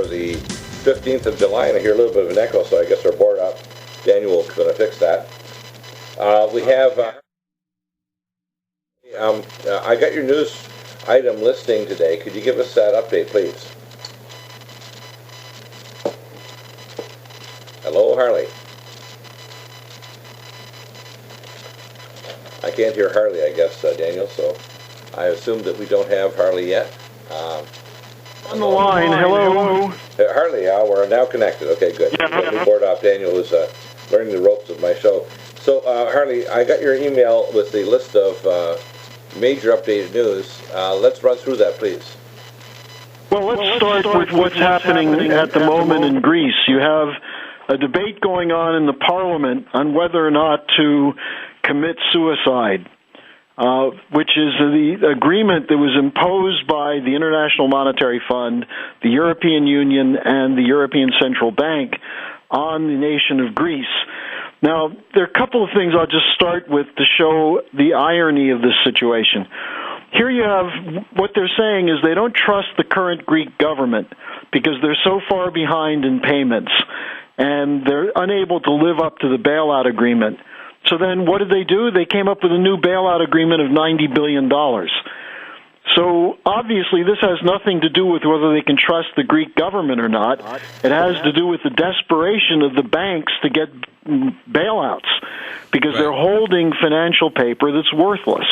the 15th of July, and I hear a little bit of an echo, so I guess our board up. Daniel is going to fix that. We have, I got your news item listing today. Could you give us that update, please? Hello, Harley. I can't hear Harley, I guess, Daniel, so I assume that we don't have Harley yet. On the line, hello. Harley, we're now connected. Okay, good. Yeah. Board off. Daniel is learning the ropes of my show. So, Harley, I got your email with the list of major updated news. Let's run through that, please. Well, let's start with what's happening at the moment in Greece. You have a debate going on in the parliament on whether or not to commit suicide, which is the agreement that was imposed by the International Monetary Fund, the European Union, and the European Central Bank on the nation of Greece. Now, there are a couple of things I'll just start with to show the irony of this situation. Here you have what they're saying is they don't trust the current Greek government because they're so far behind in payments, and they're unable to live up to the bailout agreement. So then what did they do? They came up with a new bailout agreement of $90 billion. So obviously this has nothing to do with whether they can trust the Greek government or not. It has to do with the desperation of the banks to get bailouts because they're holding financial paper that's worthless.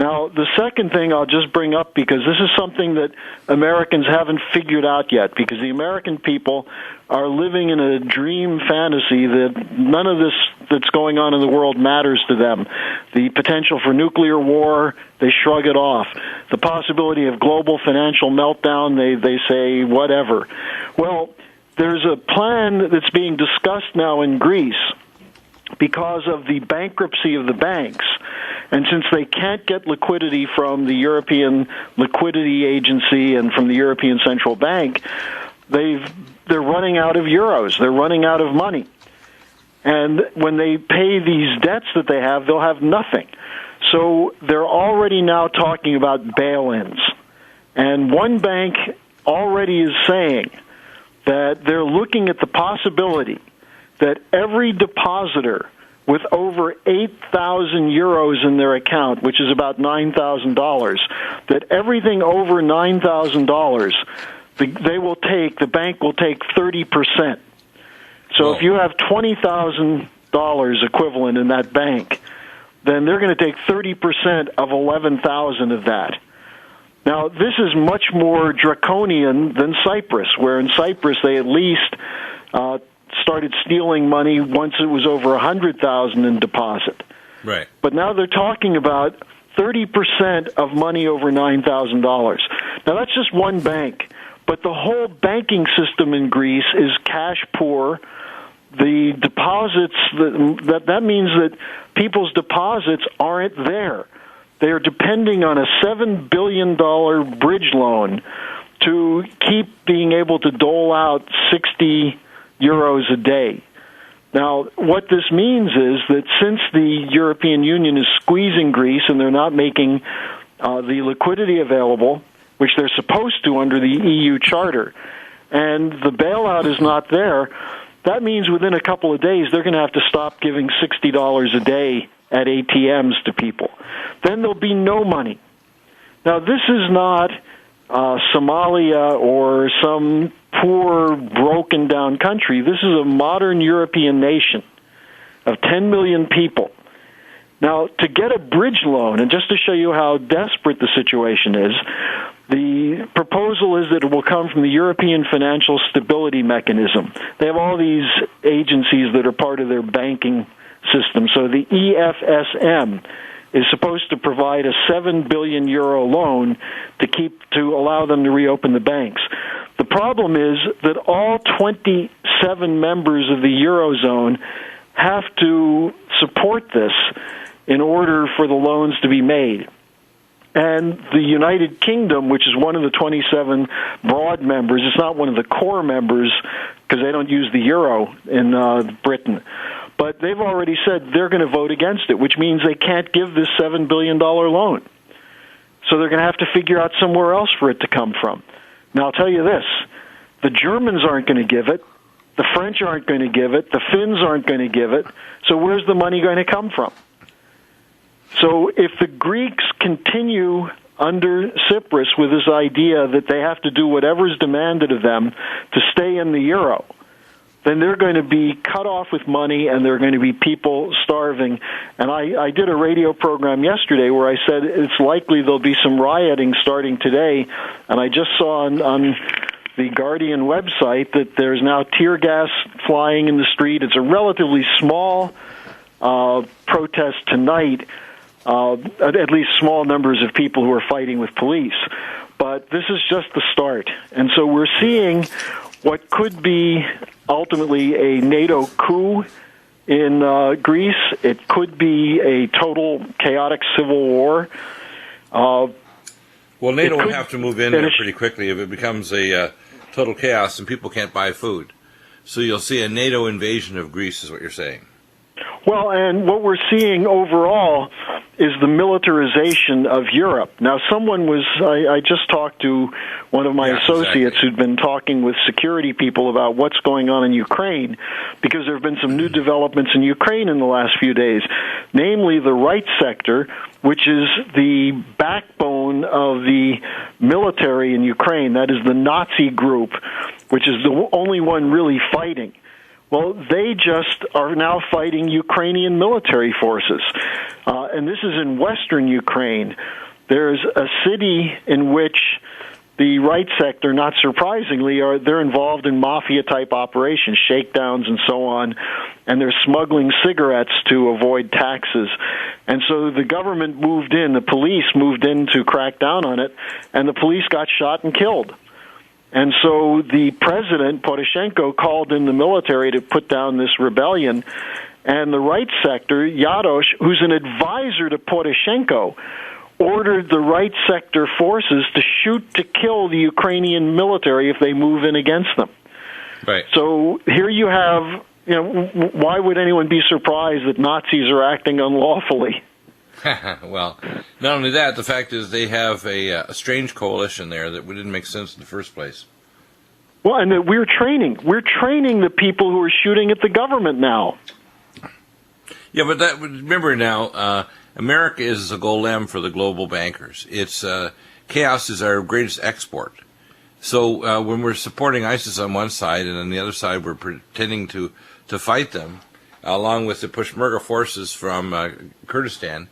Now, the second thing I'll just bring up, because this is something that Americans haven't figured out yet, because the American people are living in a dream fantasy that none of this that's going on in the world matters to them. The potential for nuclear war, they shrug it off. The possibility of global financial meltdown, they say whatever. Well, there's a plan that's being discussed now in Greece because of the bankruptcy of the banks. And since they can't get liquidity from the European Liquidity Agency and from the European Central Bank, they're running out of euros. They're running out of money. And when they pay these debts that they have, they'll have nothing. So they're already now talking about bail-ins. And one bank already is saying that they're looking at the possibility that every depositor with over 8,000 euros in their account, which is about $9,000, that everything over $9,000, the bank will take 30%. So if you have $20,000 equivalent in that bank, then they're going to take 30% of 11,000 of that. Now, this is much more draconian than Cyprus, where in Cyprus they at least started stealing money once it was over 100,000 in deposit. Right. But now they're talking about 30% of money over $9,000. Now that's just one bank, but the whole banking system in Greece is cash poor. The deposits, that means that people's deposits aren't there. They are depending on a $7 billion bridge loan to keep being able to dole out 60 euros a day. Now, what this means is that since the European Union is squeezing Greece and they're not making the liquidity available, which they're supposed to under the EU Charter, and the bailout is not there, that means within a couple of days they're going to have to stop giving $60 a day at ATMs to people. Then there'll be no money. Now, this is not Somalia or some poor, broken-down country. This is a modern European nation of 10 million people. Now, to get a bridge loan, and just to show you how desperate the situation is, the proposal is that it will come from the European Financial Stability Mechanism. They have all these agencies that are part of their banking system. So the EFSM is supposed to provide a 7 billion euro loan to allow them to reopen the banks. The problem is that all 27 members of the Eurozone have to support this in order for the loans to be made. And the United Kingdom, which is one of the 27 broad members, it's not one of the core members because they don't use the euro in Britain. But they've already said they're going to vote against it, which means they can't give this $7 billion loan. So they're going to have to figure out somewhere else for it to come from. Now, I'll tell you this. The Germans aren't going to give it. The French aren't going to give it. The Finns aren't going to give it. So where's the money going to come from? So if the Greeks continue under Cyprus with this idea that they have to do whatever is demanded of them to stay in the euro, then they're going to be cut off with money, and there are going to be people starving. And I did a radio program yesterday where I said it's likely there'll be some rioting starting today, and I just saw on the Guardian website that there's now tear gas flying in the street. It's a relatively small protest tonight, at least small numbers of people who are fighting with police. But this is just the start. And so we're seeing what could be ultimately a NATO coup in Greece. It could be a total chaotic civil war. Well, NATO would have to move in there pretty quickly if it becomes a total chaos and people can't buy food. So you'll see a NATO invasion of Greece is what you're saying. Well, and what we're seeing overall is the militarization of Europe. Now, I just talked to one of my associates who'd been talking with security people about what's going on in Ukraine, because there have been some new developments in Ukraine in the last few days, namely the right sector, which is the backbone of the military in Ukraine. That is the Nazi group, which is the only one really fighting. Well, they just are now fighting Ukrainian military forces. And this is in western Ukraine. There's a city in which the right sector, not surprisingly, they're involved in mafia-type operations, shakedowns and so on, and they're smuggling cigarettes to avoid taxes. And so the government moved in, the police moved in to crack down on it, and the police got shot and killed. And so the president, Poroshenko, called in the military to put down this rebellion. And the right sector, Yadosh, who's an advisor to Poroshenko, ordered the right sector forces to shoot to kill the Ukrainian military if they move in against them. Right. So here you have, why would anyone be surprised that Nazis are acting unlawfully? Well, not only that, the fact is they have a strange coalition there that didn't make sense in the first place. Well, and that we're training the people who are shooting at the government now. Yeah, but remember now, America is a golem for the global bankers. It's chaos is our greatest export. So when we're supporting ISIS on one side and on the other side we're pretending to fight them, along with the Peshmerga forces from Kurdistan,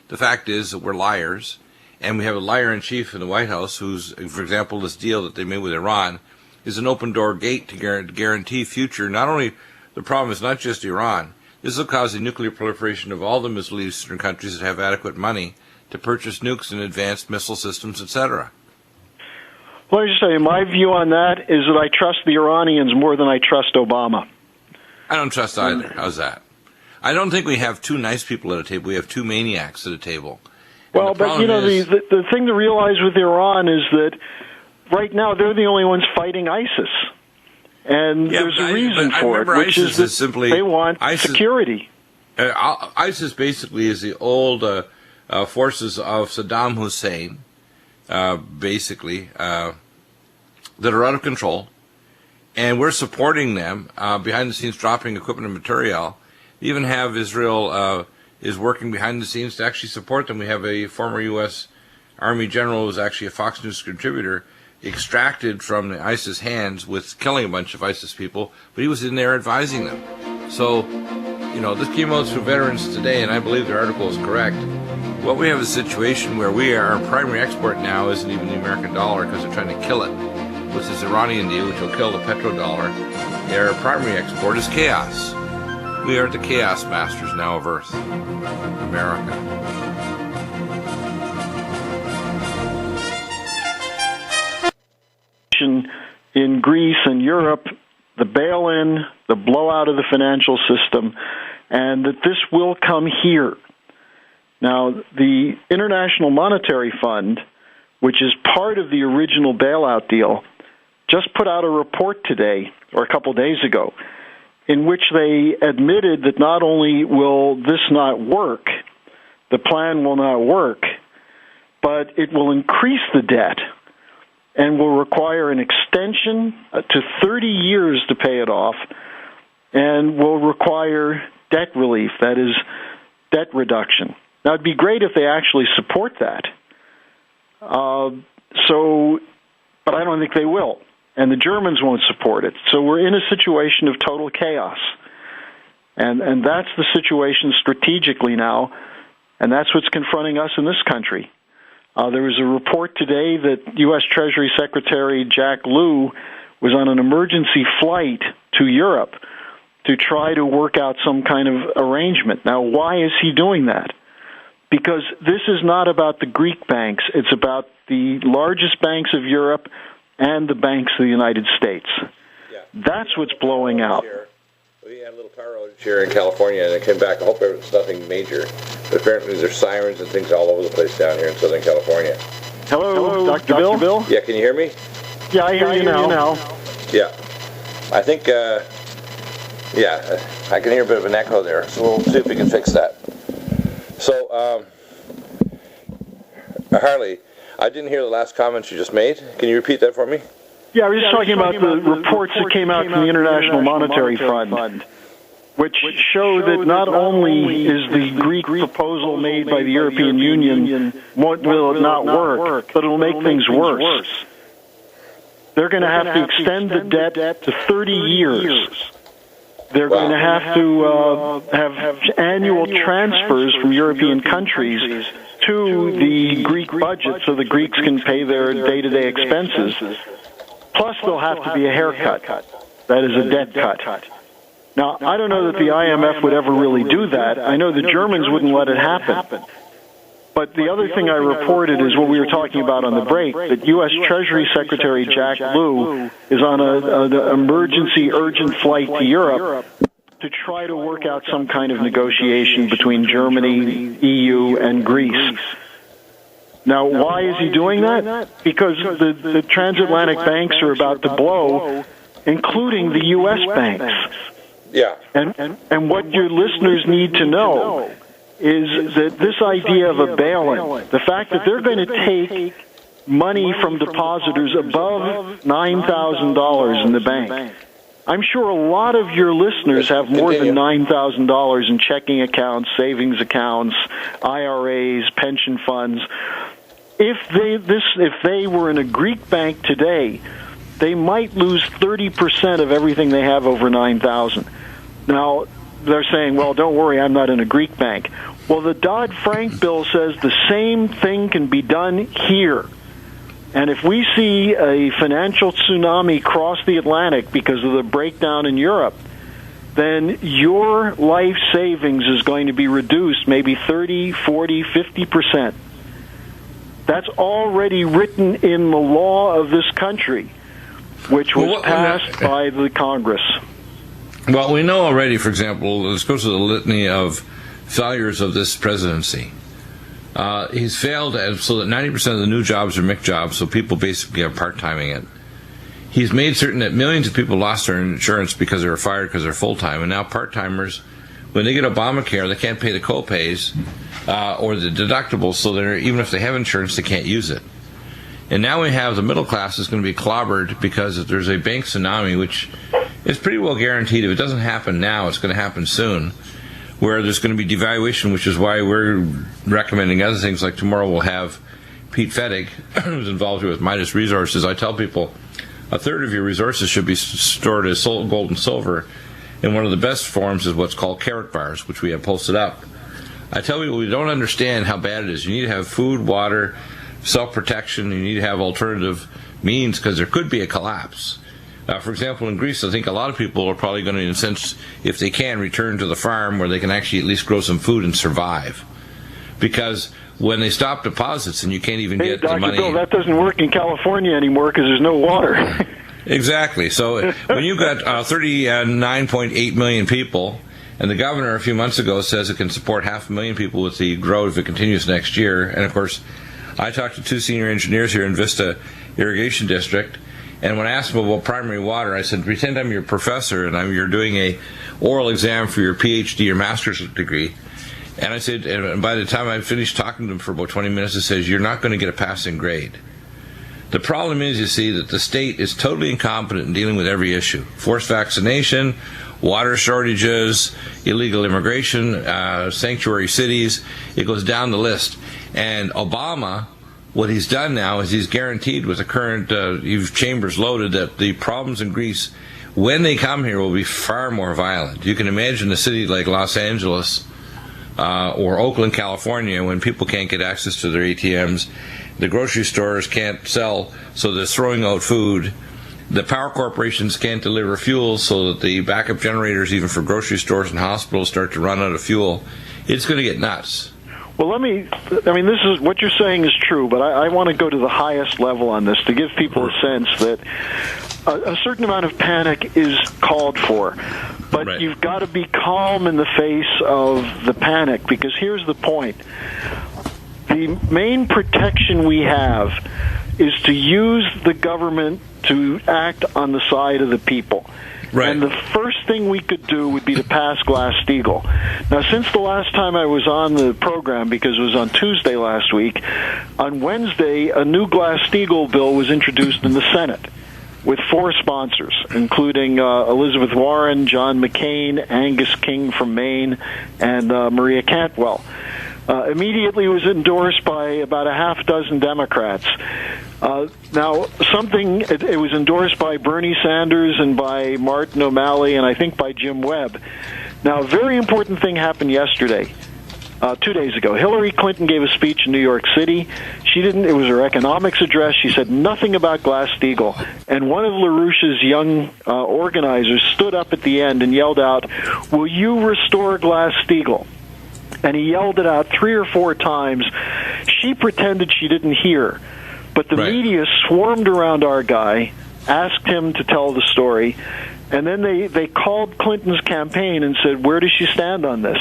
the fact is that we're liars, and we have a liar-in-chief in the White House who's, for example, this deal that they made with Iran is an open-door gate to guarantee future. Not only, the problem is not just Iran. This will cause the nuclear proliferation of all the Middle Eastern countries that have adequate money to purchase nukes and advanced missile systems, etc. Well, let me just tell you, my view on that is that I trust the Iranians more than I trust Obama. I don't trust either. How's that? I don't think we have two nice people at a table. We have two maniacs at a table. Well, but the thing to realize with Iran is that right now they're the only ones fighting ISIS. And there's a reason for it, which is that simply, they want security. ISIS basically is the old forces of Saddam Hussein, that are out of control. And we're supporting them behind the scenes, dropping equipment and material. We even have Israel is working behind the scenes to actually support them. We have a former U.S. Army general who was actually a Fox News contributor, extracted from the ISIS hands with killing a bunch of ISIS people, but he was in there advising them. So, this came out through Veterans Today, and I believe their article is correct. What we have is a situation where our primary export now isn't even the American dollar because they're trying to kill it with this Iranian deal, which will kill the petrodollar. Their primary export is chaos. We are the chaos masters now of Earth, America. In Greece and Europe, the bail-in, the blowout of the financial system, and that this will come here. Now, the International Monetary Fund, which is part of the original bailout deal, just put out a report today, or a couple days ago, in which they admitted that not only will this not work, the plan will not work, but it will increase the debt. and will require an extension to 30 years to pay it off, and will require debt relief, that is, debt reduction. Now, it'd be great if they actually support that. But I don't think they will, and the Germans won't support it. So we're in a situation of total chaos, and that's the situation strategically now, and that's what's confronting us in this country. There was a report today that U.S. Treasury Secretary Jack Lew was on an emergency flight to Europe to try to work out some kind of arrangement. Now, why is he doing that? Because this is not about the Greek banks. It's about the largest banks of Europe and the banks of the United States. Yeah. That's what's blowing out. We had a little power outage here in California, and it came back. I hope it's nothing major. But apparently there's sirens and things all over the place down here in Southern California. Hello, Dr. Bill? Yeah, can you hear me? Yeah, I hear you now. Yeah. I think, I can hear a bit of an echo there, so we'll see if we can fix that. So, Harley, I didn't hear the last comments you just made. Can you repeat that for me? Yeah, we were just talking about the reports that came out from the International Monetary Fund, which show that not only is the Greek proposal made by the European Union will it not work, but it will make things worse. They're going to have to extend the debt to 30 years. They're going to have to have annual transfers from European countries to the Greek budget so the Greeks can pay their day-to-day expenses. Plus, there'll have to be a haircut. That is a debt cut. Now, I don't know that the IMF would ever really do that. I know the Germans wouldn't let it happen. But the other thing I reported is what we were talking about on the break, that U.S. Treasury Secretary Jack Lew is on an emergency urgent flight to Europe to try to work out some kind of negotiation between Germany, EU, and Greece. Now, why is he doing that? Because the transatlantic banks are about to blow, including the U.S. banks. Yeah. And what your listeners need to know is that this idea of a bail-in, the fact that they're going to take money from depositors above $9,000 in the bank. I'm sure a lot of your listeners have more than $9,000 in checking accounts, savings accounts, IRAs, pension funds. If they were in a Greek bank today, they might lose 30% of everything they have over $9,000. Now, they're saying, well, don't worry, I'm not in a Greek bank. Well, the Dodd-Frank bill says the same thing can be done here. And if we see a financial tsunami cross the Atlantic because of the breakdown in Europe, then your life savings is going to be reduced maybe 30, 40, 50%. That's already written in the law of this country, which was passed by the Congress. Well, we know already, for example, let's go to the litany of failures of this presidency. He's failed so that 90% of the new jobs are MIC jobs, so people basically are part-timing it. He's made certain that millions of people lost their insurance because they were fired because they're full-time, and now part-timers, when they get Obamacare, they can't pay the co-pays or the deductibles, so even if they have insurance, they can't use it. And now we have the middle class is going to be clobbered because if there's a bank tsunami, which is pretty well guaranteed. If it doesn't happen now, it's going to happen soon, where there's going to be devaluation, which is why we're recommending other things like tomorrow we'll have Pete Fettig, who's involved here with Midas Resources. I tell people a third of your resources should be stored as gold and silver, and one of the best forms is what's called carrot bars, which we have posted up. I tell people we don't understand how bad it is. You need to have food, water, self-protection. You need to have alternative means because there could be a collapse. For example, in Greece, I think a lot of people are probably going to, in a sense, if they can, return to the farm where they can actually at least grow some food and survive. Because when they stop deposits and you can't even get the money... Bill, that doesn't work in California anymore because there's no water. Exactly. So when you've got 39.8 million people, and the governor a few months ago says it can support 500,000 people with the growth if it continues next year, and of course, I talked to 2 senior engineers here in Vista Irrigation District, and when I asked them about primary water, I said, pretend I'm your professor and you're doing a oral exam for your PhD or master's degree. And I said, and by the time I finished talking to them for about 20 minutes, it says, you're not going to get a passing grade. The problem is, you see, that the state is totally incompetent in dealing with every issue. Forced vaccination, water shortages, illegal immigration, sanctuary cities. It goes down the list. And Obama, what he's done now is he's guaranteed with the current chambers loaded that the problems in Greece, when they come here, will be far more violent. You can imagine a city like Los Angeles or Oakland, California, when people can't get access to their ATMs, the grocery stores can't sell, so they're throwing out food. The power corporations can't deliver fuel, so that the backup generators, even for grocery stores and hospitals, start to run out of fuel. It's going to get nuts. Well, this is what you're saying is true, but I want to go to the highest level on this to give people a sense that a certain amount of panic is called for. But right. You've got to be calm in the face of the panic, because here's the point. The main protection we have is to use the government to act on the side of the people. Right. And the first thing we could do would be to pass Glass-Steagall. Now, since the last time I was on the program, because it was on Tuesday last week, on Wednesday, a new Glass-Steagall bill was introduced in the Senate with 4 sponsors, including Elizabeth Warren, John McCain, Angus King from Maine, and Maria Cantwell. Immediately was endorsed by about a half dozen Democrats. Now, it was endorsed by Bernie Sanders and by Martin O'Malley and I think by Jim Webb. Now, a very important thing happened yesterday, 2 days ago. Hillary Clinton gave a speech in New York City. It was her economics address. She said nothing about Glass-Steagall. And one of LaRouche's young organizers stood up at the end and yelled out, "Will you restore Glass-Steagall?" And he yelled it out 3 or 4 times. She pretended she didn't hear. But the media swarmed around our guy, asked him to tell the story, and then they called Clinton's campaign and said, where does she stand on this?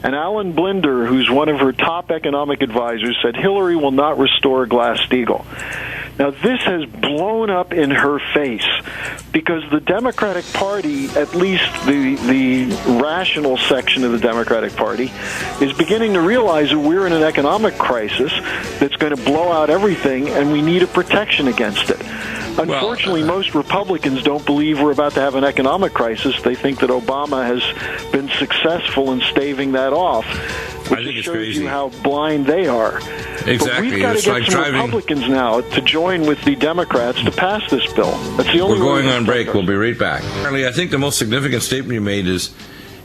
And Alan Blinder, who's one of her top economic advisors, said Hillary will not restore Glass-Steagall. Now, this has blown up in her face because the Democratic Party, at least the rational section of the Democratic Party, is beginning to realize that we're in an economic crisis that's going to blow out everything, and we need a protection against it. Unfortunately, most Republicans don't believe we're about to have an economic crisis. They think that Obama has been successful in staving that off, which shows you how blind they are. Exactly. But we've got to get some Republicans now to join with the Democrats to pass this bill. That's the only way. We're going on break. We'll be right back. Charlie, I think the most significant statement you made is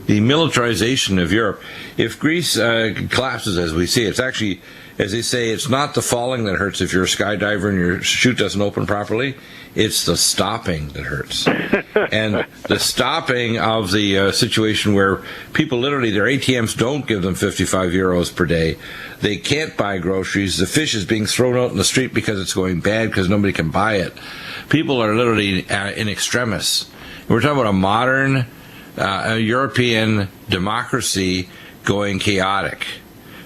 the militarization of Europe. If Greece collapses, as we see, it's actually, as they say, it's not the falling that hurts if you're a skydiver and your chute doesn't open properly. It's the stopping that hurts. And the stopping of the situation where people literally, their ATMs don't give them 55 euros per day. They can't buy groceries. The fish is being thrown out in the street because it's going bad because nobody can buy it. People are literally in extremis. We're talking about a modern European democracy going chaotic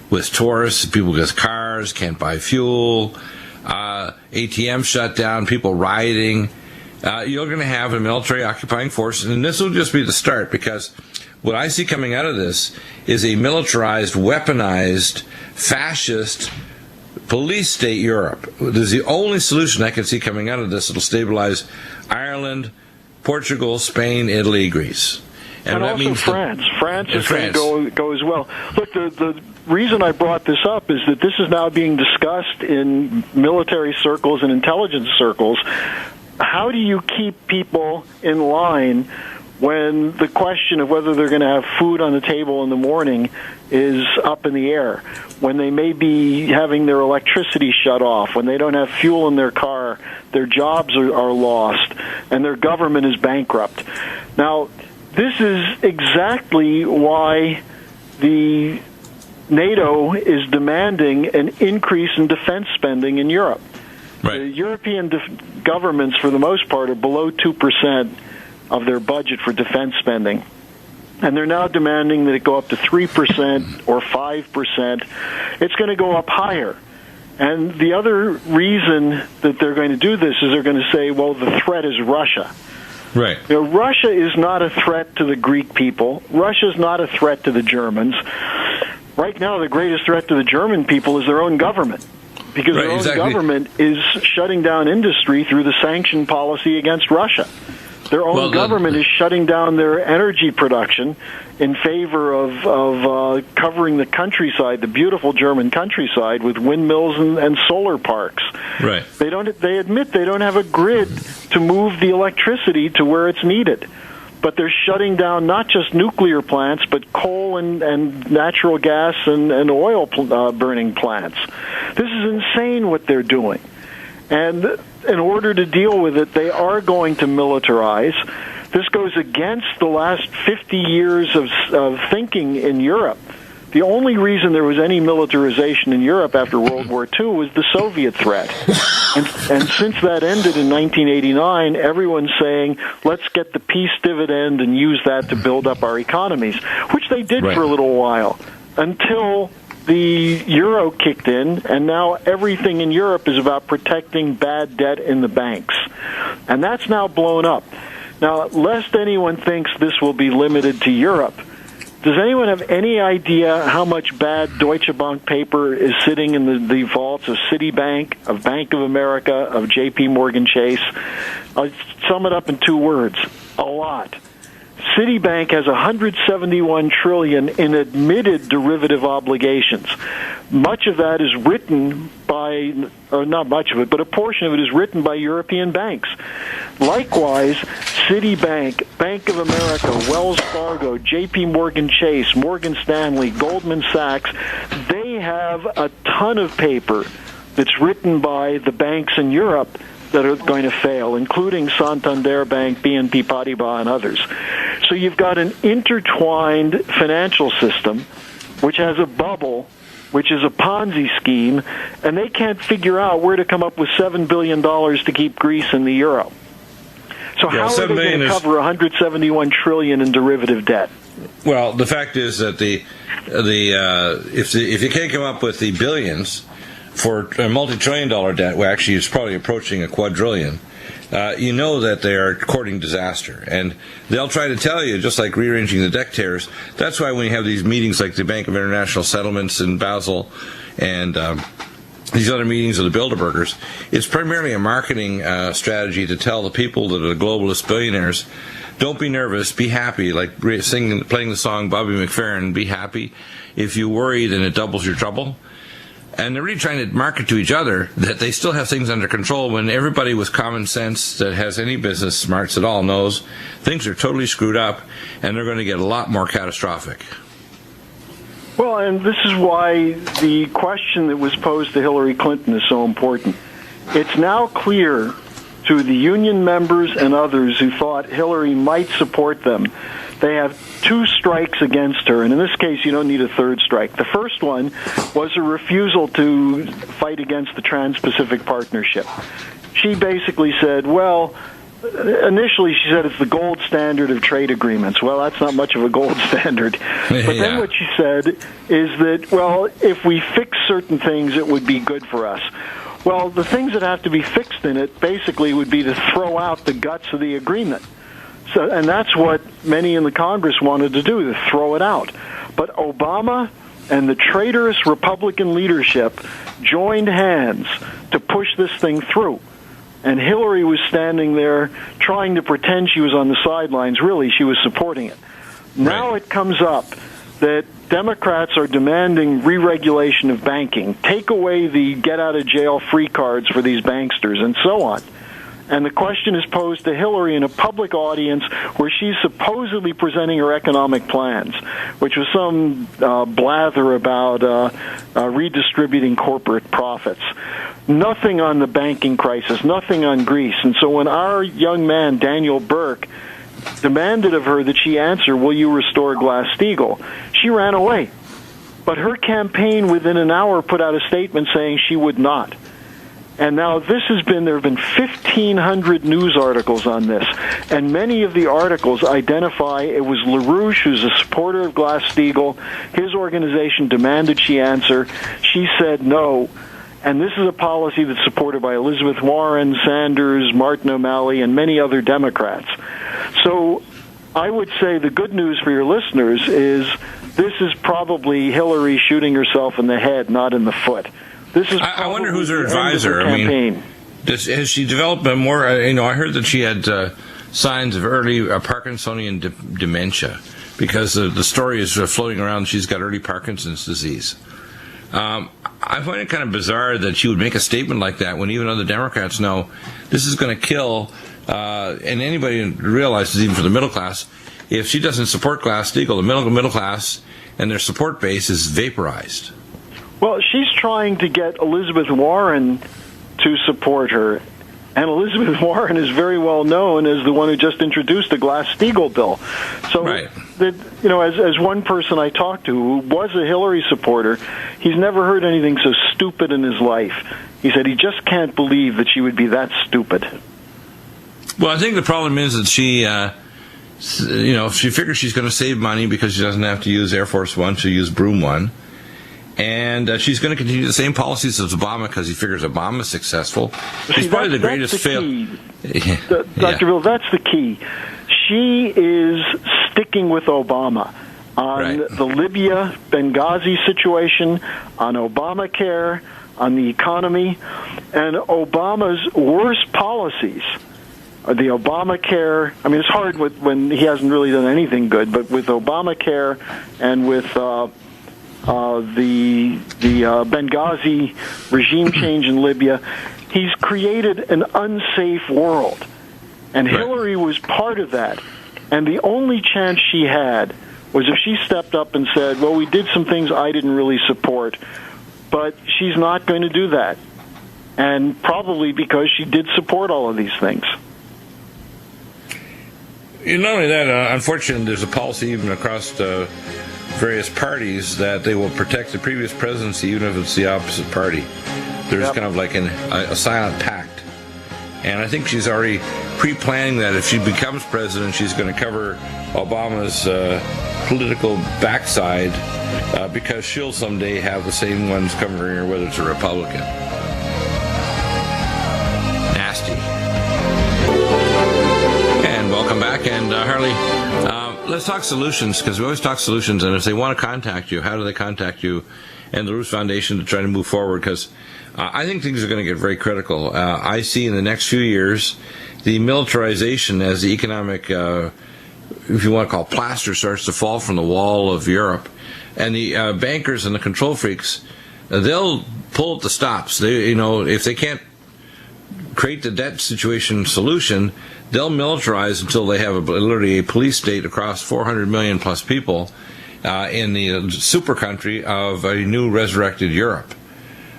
with tourists, people with cars, can't buy fuel, ATM shut down, people rioting. You're going to have a military occupying force, and this will just be the start, because what I see coming out of this is a militarized, weaponized, fascist police state Europe. There's the only solution I can see coming out of this that'll stabilize Ireland, Portugal, Spain, Italy, Greece. And that also means France. France is going to go as well. Look, the reason I brought this up is that this is now being discussed in military circles and intelligence circles. How do you keep people in line when the question of whether they're going to have food on the table in the morning is up in the air, when they may be having their electricity shut off, when they don't have fuel in their car, their jobs are lost, and their government is bankrupt? Now, this is exactly why the NATO is demanding an increase in defense spending in Europe. Right. The European governments, for the most part, are below 2% of their budget for defense spending. And they're now demanding that it go up to 3% or 5%. It's going to go up higher. And the other reason that they're going to do this is they're going to say, well, the threat is Russia. Right. You know, Russia is not a threat to the Greek people. Russia is not a threat to the Germans. Right now, the greatest threat to the German people is their own government. because their own government is shutting down industry through the sanction policy against Russia. Their own government is shutting down their energy production in favor of covering the countryside, the beautiful German countryside, with windmills and solar parks. Right. They admit they don't have a grid to move the electricity to where it's needed. But they're shutting down not just nuclear plants, but coal and natural gas and oil burning plants. This is insane what they're doing. And in order to deal with it, they are going to militarize. This goes against the last 50 years of thinking in Europe. The only reason there was any militarization in Europe after World War II was the Soviet threat. And since that ended in 1989, everyone's saying, let's get the peace dividend and use that to build up our economies, which they did for a little while, until the euro kicked in, and now everything in Europe is about protecting bad debt in the banks. And that's now blown up. Now, lest anyone thinks this will be limited to Europe, does anyone have any idea how much bad Deutsche Bank paper is sitting in the vaults of Citibank, of Bank of America, of J.P. Morgan Chase? I'll sum it up in 2 words: a lot. Citibank has $171 trillion in admitted derivative obligations. Much of that is written by, or not much of it, but a portion of it is written by European banks. Likewise, Citibank, Bank of America, Wells Fargo, J.P. Morgan Chase, Morgan Stanley, Goldman Sachs, they have a ton of paper that's written by the banks in Europe that are going to fail, including Santander Bank, BNP Paribas, and others. So you've got an intertwined financial system which has a bubble, which is a Ponzi scheme, and they can't figure out where to come up with $7 billion to keep Greece in the euro. So how are they going to cover $171 trillion in derivative debt? Well, the fact is that if you can't come up with the billions for a multi-trillion-dollar debt, well, actually it's probably approaching a quadrillion, you know that they are courting disaster. And they'll try to tell you, just like rearranging the deck chairs. That's why when you have these meetings like the Bank of International Settlements in Basel and these other meetings of the Bilderbergers, it's primarily a marketing strategy to tell the people that are the globalist billionaires, don't be nervous, be happy, like playing the song Bobby McFerrin, be happy. If you worry, then it doubles your trouble. And they're really trying to market to each other that they still have things under control when everybody with common sense that has any business smarts at all knows things are totally screwed up and they're going to get a lot more catastrophic. Well, and this is why the question that was posed to Hillary Clinton is so important. It's now clear to the union members and others who thought Hillary might support them. They have 2 strikes against her, and in this case, you don't need a 3rd strike. The first one was a refusal to fight against the Trans-Pacific Partnership. She basically said, well, initially she said it's the gold standard of trade agreements. Well, that's not much of a gold standard. But then what she said is that, well, if we fix certain things, it would be good for us. Well, the things that have to be fixed in it basically would be to throw out the guts of the agreement. So, and that's what many in the Congress wanted to do, to throw it out. But Obama and the traitorous Republican leadership joined hands to push this thing through. And Hillary was standing there trying to pretend she was on the sidelines. Really, she was supporting it. Now it comes up that Democrats are demanding re-regulation of banking, take away the get-out-of-jail-free cards for these banksters, and so on. And the question is posed to Hillary in a public audience where she's supposedly presenting her economic plans, which was some blather about redistributing corporate profits. Nothing on the banking crisis, nothing on Greece. And so when our young man, Daniel Burke, demanded of her that she answer, will you restore Glass-Steagall, she ran away. But her campaign within an hour put out a statement saying she would not. And now there have been 1,500 news articles on this, and many of the articles identify it was LaRouche, who's a supporter of Glass-Steagall. His organization demanded she answer. She said no. And this is a policy that's supported by Elizabeth Warren, Sanders, Martin O'Malley, and many other Democrats. So I would say the good news for your listeners is this is probably Hillary shooting herself in the head, not in the foot. This is I wonder who's her advisor. I mean, has she developed a more? I heard that she had signs of early Parkinsonian dementia, because the story is floating around. She's got early Parkinson's disease. I find it kind of bizarre that she would make a statement like that when even other Democrats know this is going to kill, and anybody realizes, even for the middle class, if she doesn't support Glass-Steagall, the middle class and their support base is vaporized. Well, she's trying to get Elizabeth Warren to support her, and Elizabeth Warren is very well known as the one who just introduced the Glass-Steagall bill. So, right. As one person I talked to who was a Hillary supporter, he's never heard anything so stupid in his life. He said he just can't believe that she would be that stupid. Well, I think the problem is that she figures she's going to save money because she doesn't have to use Air Force One, she'll use Broom One. And she's going to continue the same policies as Obama because he figures Obama's successful. He's probably the greatest failure. Dr. Bill, that's the key. She is sticking with Obama on the Libya, Benghazi situation, on Obamacare, on the economy, and Obama's worst policies. The Obamacare, I mean, it's hard when he hasn't really done anything good, but with Obamacare and with the Benghazi regime change in Libya, he's created an unsafe world. And Hillary was part of that. And the only chance she had was if she stepped up and said, well, we did some things I didn't really support, but she's not going to do that. And probably because she did support all of these things. Not only that, unfortunately, there's a policy even across various parties that they will protect the previous presidency even if it's the opposite party. There's kind of like a silent pact. And I think she's already pre-planning that if she becomes president, she's going to cover Obama's political backside because she'll someday have the same ones covering her, whether it's a Republican. Nasty. And welcome back. And Harley, let's talk solutions, because we always talk solutions. And if they want to contact you, how do they contact you and the Roots Foundation to try to move forward? Because I think things are going to get very critical. I see in the next few years the militarization as the economic, if you want to call it, plaster starts to fall from the wall of Europe. And the bankers and the control freaks, they'll pull at the stops. If they can't create the debt situation solution, they'll militarize until they have literally a police state across 400 million plus people in the super country of a new resurrected Europe.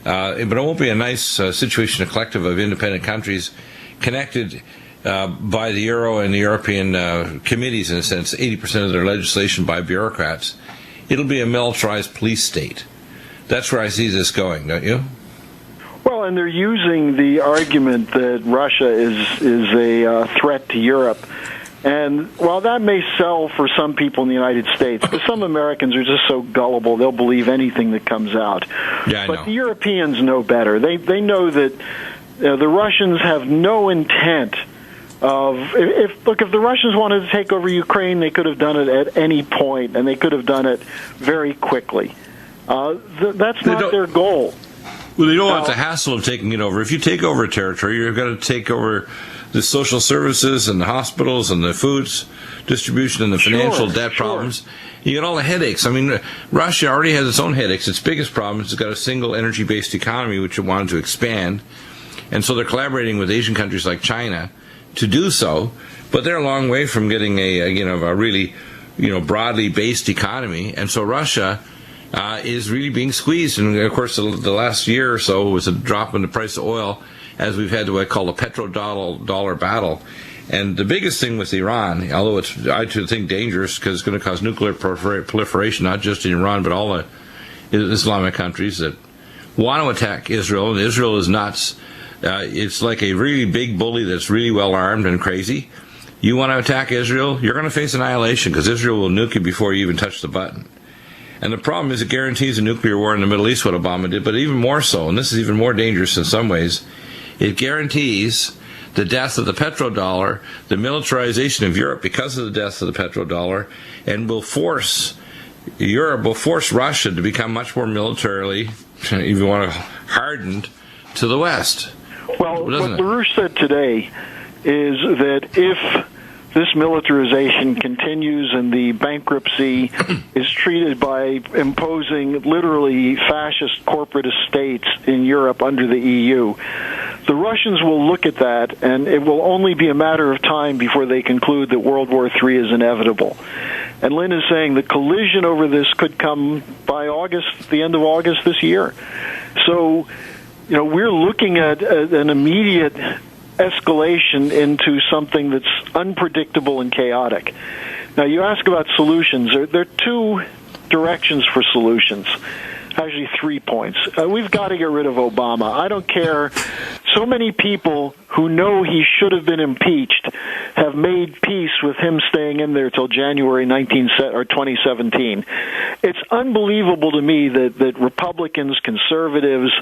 But it won't be a nice situation, a collective of independent countries connected by the Euro and the European committees, in a sense, 80% of their legislation by bureaucrats. It'll be a militarized police state. That's where I see this going, don't you? Well, and they're using the argument that Russia is a threat to Europe. And while that may sell for some people in the United States, but some Americans are just so gullible, they'll believe anything that comes out. Yeah, but the Europeans know better. They know that the Russians have no intent of... If the Russians wanted to take over Ukraine, they could have done it at any point, and they could have done it very quickly. That's not their goal. Well, they don't want the hassle of taking it over. If you take over a territory, you're going to take over the social services and the hospitals and the foods distribution and the financial debt problems. You get all the headaches. I mean, Russia already has its own headaches. Its biggest problem is it's got a single energy-based economy which it wanted to expand. And so they're collaborating with Asian countries like China to do so. But they're a long way from getting a really broadly based economy. And so Russia is really being squeezed. And, of course, the last year or so was a drop in the price of oil as we've had what I call a petrodollar battle. And the biggest thing with Iran, although it's, I think, dangerous because it's going to cause nuclear proliferation, not just in Iran, but all the Islamic countries that want to attack Israel. And Israel is nuts. It's like a really big bully that's really well armed and crazy. You want to attack Israel, you're going to face annihilation because Israel will nuke you before you even touch the button. And the problem is it guarantees a nuclear war in the Middle East, what Obama did, but even more so, and this is even more dangerous in some ways, it guarantees the death of the petrodollar, the militarization of Europe because of the death of the petrodollar, and will force Russia to become much more militarily, if you want to hardened to the West. Well, what LaRouche said today is that if this militarization continues and the bankruptcy is treated by imposing literally fascist corporate estates in Europe under the EU, the Russians will look at that, and it will only be a matter of time before they conclude that World War III is inevitable. And Lynn is saying the collision over this could come by August, the end of August this year. So, we're looking at an immediate escalation into something that's unpredictable and chaotic. Now, you ask about solutions. There are two directions for solutions. Actually, 3 points. We've got to get rid of Obama. I don't care. So many people who know he should have been impeached have made peace with him staying in there till January 2017. It's unbelievable to me that Republicans, conservatives,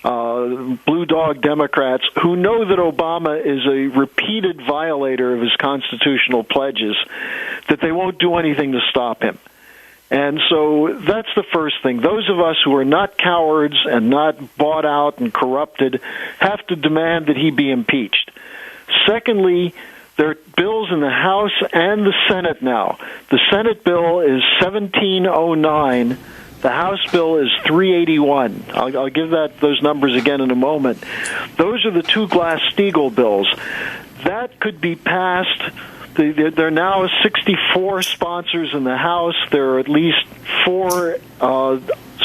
blue dog Democrats, who know that Obama is a repeated violator of his constitutional pledges, that they won't do anything to stop him. And so that's the first thing. Those of us who are not cowards and not bought out and corrupted have to demand that he be impeached. Secondly, there are bills in the House and the Senate now. The Senate bill is 1709. The House bill is 381. I'll give those numbers again in a moment. Those are the two Glass-Steagall bills. That could be passed. There are now 64 sponsors in the House. There are at least 4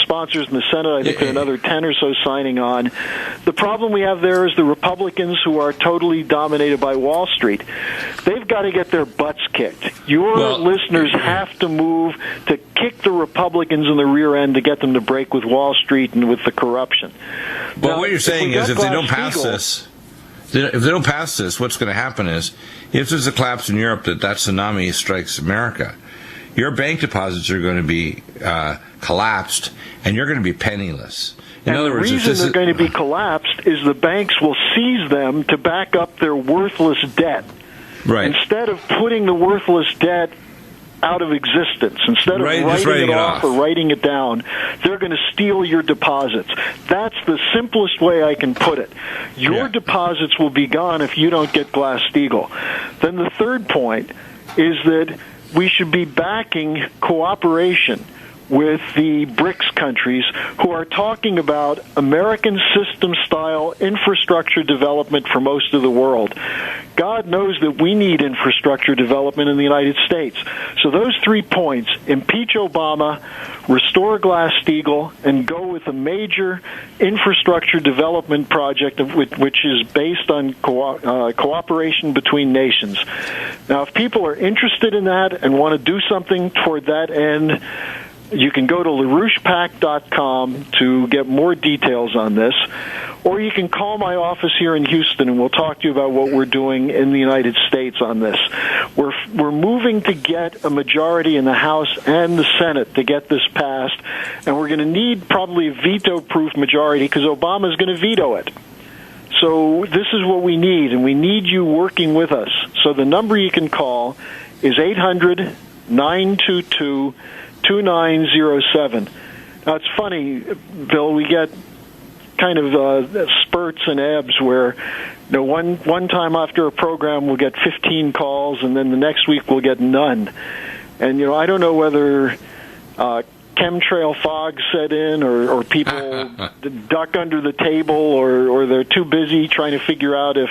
sponsors in the Senate. I think there are another 10 or so signing on. The problem we have there is the Republicans, who are totally dominated by Wall Street. They've got to get their butts kicked. Your listeners have to move to kick the Republicans in the rear end to get them to break with Wall Street and with the corruption. But now, what you're saying is if they don't pass this, what's going to happen is, if there's a collapse in Europe, that tsunami strikes America, your bank deposits are going to be collapsed, and you're going to be penniless. In other words, the reason they're going to be collapsed is the banks will seize them to back up their worthless debt. Right. Instead of putting the worthless debt out of existence, instead of writing it off or writing it down, they're going to steal your deposits. That's the simplest way I can put it. Your deposits will be gone if you don't get Glass-Steagall. Then the third point is that we should be backing cooperation with the BRICS countries who are talking about American system-style infrastructure development for most of the world. God knows that we need infrastructure development in the United States. So those 3 points, impeach Obama, restore Glass-Steagall, and go with a major infrastructure development project which is based on cooperation between nations. Now, if people are interested in that and want to do something toward that end, you can go to LaRouchePAC.com to get more details on this, or you can call my office here in Houston, and we'll talk to you about what we're doing in the United States on this. We're moving to get a majority in the House and the Senate to get this passed, and we're going to need probably a veto-proof majority because Obama's going to veto it. So this is what we need, and we need you working with us. So the number you can call is 800-922-2907. Now, it's funny, Bill, we get kind of spurts and ebbs where one time after a program we'll get 15 calls, and then the next week we'll get none. And, I don't know whether chemtrail fog set in or people duck under the table or they're too busy trying to figure out if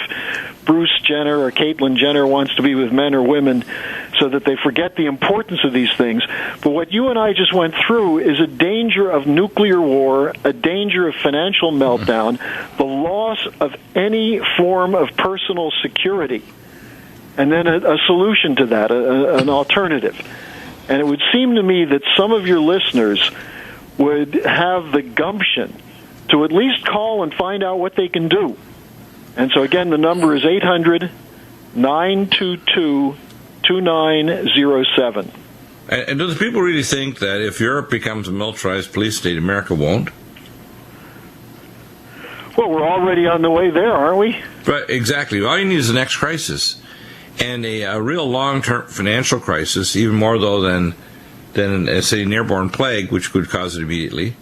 Bruce Jenner or Caitlyn Jenner wants to be with men or women, so that they forget the importance of these things. But what you and I just went through is a danger of nuclear war, a danger of financial meltdown, the loss of any form of personal security, and then a solution to that, an alternative. And it would seem to me that some of your listeners would have the gumption to at least call and find out what they can do. And so, again, the number is 800-922-2907. And do the people really think that if Europe becomes a militarized police state, America won't? Well, we're already on the way there, aren't we? Right, exactly. All you need is the next crisis. And a real long-term financial crisis, even more, though, than say, an airborne plague, which could cause it immediately.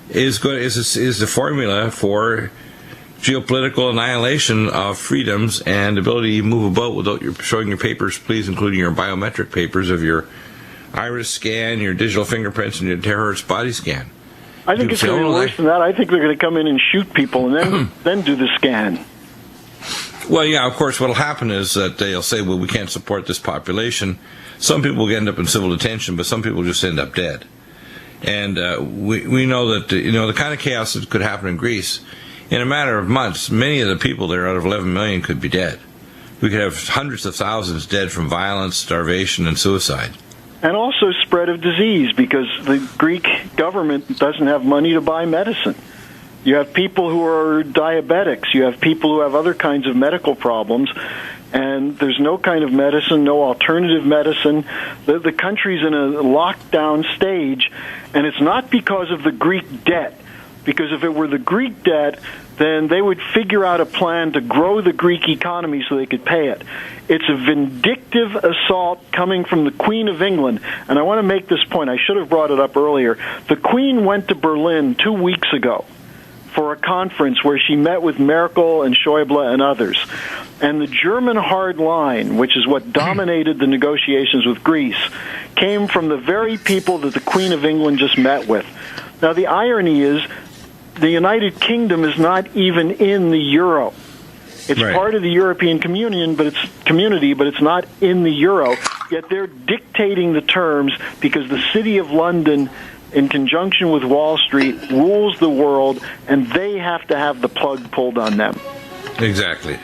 is the formula for geopolitical annihilation of freedoms and ability to move about without showing your papers, please, including your biometric papers of your iris scan, your digital fingerprints, and your terahertz body scan. I think it's going to be worse than that. I think they're going to come in and shoot people and then do the scan. Well, yeah, of course, what will happen is that they'll say, well, we can't support this population. Some people will end up in civil detention, but some people just end up dead. And we know that, the kind of chaos that could happen in Greece, in a matter of months, many of the people there out of 11 million could be dead. We could have hundreds of thousands dead from violence, starvation, and suicide. And also spread of disease, because the Greek government doesn't have money to buy medicine. You have people who are diabetics. You have people who have other kinds of medical problems. And there's no kind of medicine, no alternative medicine. The country's in a lockdown stage, and it's not because of the Greek debt. Because if it were the Greek debt, then they would figure out a plan to grow the Greek economy so they could pay it. It's a vindictive assault coming from the Queen of England. And I want to make this point. I should have brought it up earlier. The Queen went to Berlin 2 weeks ago for a conference where she met with Merkel and Schäuble and others. And the German hard line, which is what dominated the negotiations with Greece, came from the very people that the Queen of England just met with. Now, the irony is the United Kingdom is not even in the euro. It's part of the European community, but it's not in the euro. Yet they're dictating the terms because the City of London, in conjunction with Wall Street, rules the world, and they have to have the plug pulled on them. Exactly.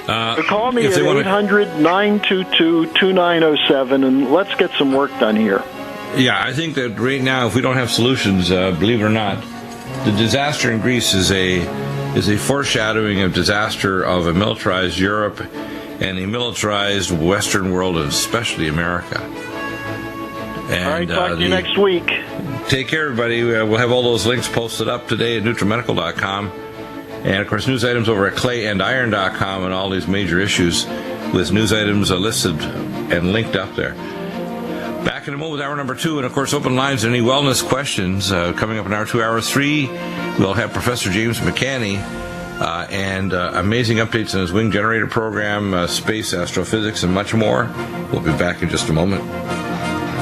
So call me at 800-922-2907, and let's get some work done here. Yeah, I think that right now, if we don't have solutions, believe it or not, the disaster in Greece is a foreshadowing of disaster of a militarized Europe and a militarized Western world, and especially America. And, all right, talk to you next week. Take care, everybody. We'll have all those links posted up today at Nutrimedical.com. And, of course, news items over at clayandIron.com, and all these major issues with news items listed and linked up there. Back in a moment with hour number 2, and, of course, open lines and any wellness questions. Coming up in hour 2, hour 3, we'll have Professor James McCanney and amazing updates on his wing generator program, space, astrophysics, and much more. We'll be back in just a moment.